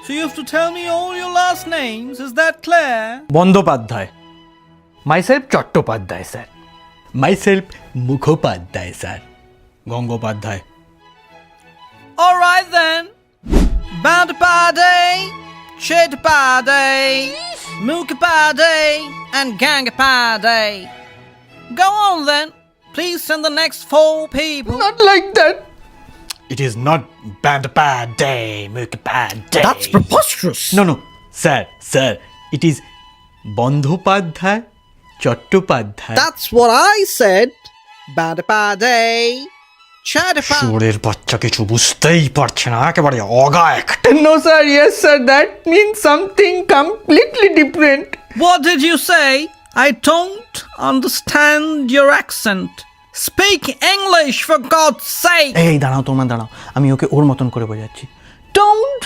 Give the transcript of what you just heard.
So you have to tell me all your last names, is that clear? Bandyopadhyay. Myself Chattopadhyay sir. Myself Mukhopadhyay sir. Gangopadhyay. Alright then. Bandapade, Chedapade, Mukapade, and Gangapade. Go on then. Please send the next 4 people. Not like that. It is not Bandapade, Mukhopad. That's preposterous. No, sir. It is Bandyopadhyay Chattopadhyay. That's what I said. Bandapade, Chedapade. চোরের বাচ্চা কিছু বুঝতেই পারছে না, একেবারে অগা একটা। No, sir. Yes, sir. That means something completely different. What did you say? I don't understand your accent. Speak English for God's sake. এই দাঁড়াও, তোমার দাঁড়াও, আমি ওকে ওর মতন করে বোঝাচ্ছি। Don't